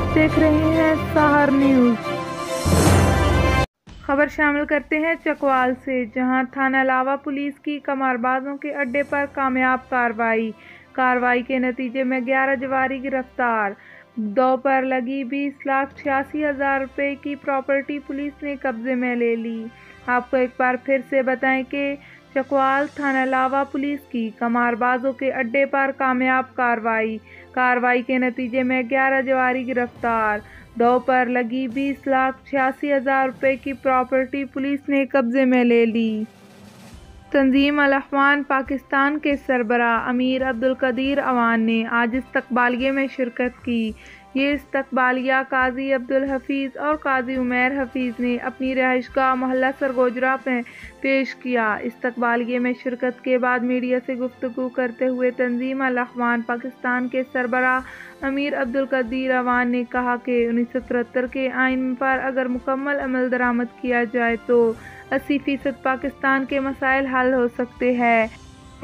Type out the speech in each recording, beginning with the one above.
देख रहे हैं सहर न्यूज। खबर शामिल करते हैं चकवाल से, जहां थाना लावा पुलिस की कमारबाजों के अड्डे पर कामयाब कार्रवाई के नतीजे में 11 जवारी गिरफ्तार। 2 पर लगी 20,86,000 रुपए की प्रॉपर्टी पुलिस ने कब्जे में ले ली। आपको एक बार फिर से बताएं कि चकवाल थाना लावा पुलिस की कमारबाजों के अड्डे पर कामयाब कार्रवाई के नतीजे में 11 जवारी गिरफ्तार। 2 पर लगी 20,86,000 रुपए की प्रॉपर्टी पुलिस ने कब्जे में ले ली। तंजीम अल-अखवान पाकिस्तान के सरबराह अमीर अब्दुल कदीर अवान ने आज इस्तकबालिये में शिरकत की। ये इस्तकबालिया काजी अब्दुल हफीज़ और काजी उमैर हफीज़ ने अपनी रहायशगाह मोहल्ला सरगोजरा में पेश किया। इस्तकबालिये में शिरकत के बाद मीडिया से गुफ्तगू करते हुए तंजीम अल-अखवान पाकिस्तान के सरबराह अमीर अब्दुल कदीर अवान ने कहा कि 1973 के आइन पर अगर मुकम्मल अमल दरामद किया जाए तो 80% पाकिस्तान के मसाइल हल हो सकते हैं।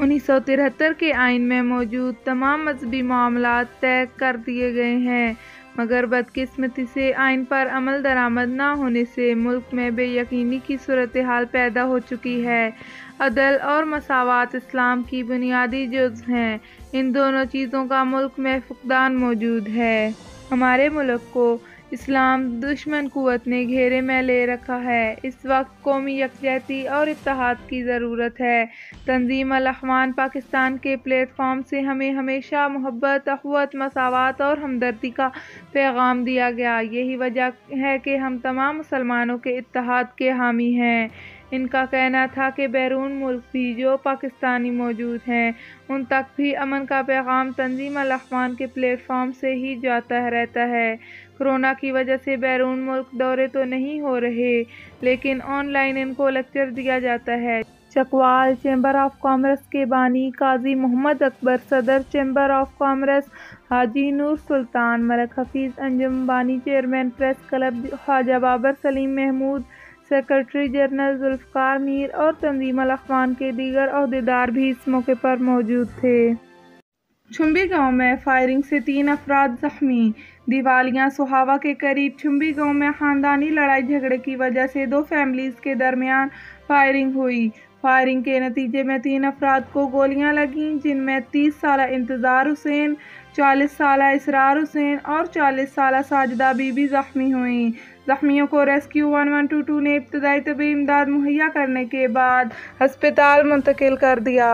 1973 के आइन में मौजूद तमाम मजहबी मामलात तय कर दिए गए हैं, मगर बदकिस्मती से आइन पर अमल दरामद न होने से मुल्क में बेयकीनी की सूरत हाल पैदा हो चुकी है। अदल और मसावात इस्लाम की बुनियादी जुज़्व हैं। इन दोनों चीज़ों का मुल्क में फुकदान मौजूद है। हमारे मुल्क को इस्लाम दुश्मन कुव्वत ने घेरे में ले रखा है। इस वक्त कौमी यकजहती और इत्तेहाद की ज़रूरत है। तंजीम अल-अखवान पाकिस्तान के प्लेटफॉर्म से हमें हमेशा मोहब्बत, अख़ुवत, मसावात और हमदर्दी का पैगाम दिया गया। यही वजह है कि हम तमाम मुसलमानों के इत्तेहाद के हामी हैं। इनका कहना था कि बैरून मुल्क भी जो पाकिस्तानी मौजूद हैं उन तक भी अमन का पैगाम तंजीम अल-अखवान के प्लेटफॉर्म से ही जाता रहता है। कोरोना की वजह से बैरून मुल्क दौरे तो नहीं हो रहे, लेकिन ऑनलाइन इनको लेक्चर दिया जाता है। चकवाल चैम्बर ऑफ कॉमर्स के बानी काजी मोहम्मद अकबर, सदर chamber of commerce Haji Noor Sultan, Malak Hafeez Anjum बानी, chairman press club Khawaja Babar Salim Mehmood, secretary general Zulfiqar Mir और तंजीम अल-अखवान के दीगर अहदेदार भी इस मौके पर मौजूद थे। छुम्बी गांव में फायरिंग से 3 अफराद जख्मी। दिवालिया सुहावा के करीब छुम्बी गांव में खानदानी लड़ाई झगड़े की वजह से 2 फैमिलीज के दरमियान फायरिंग हुई। फायरिंग के नतीजे में 3 अफराद को गोलियां लगीं, जिनमें 30 साला इंतज़ार हुसैन, 40 साला इसरार हुसैन और 40 साला साजिदा बीबी जख्मी हुई। जख्मियों को रेस्क्यू 1122 ने इब्तदाई तबी इमदाद मुहैया करने के बाद अस्पताल मुंतकिल कर दिया।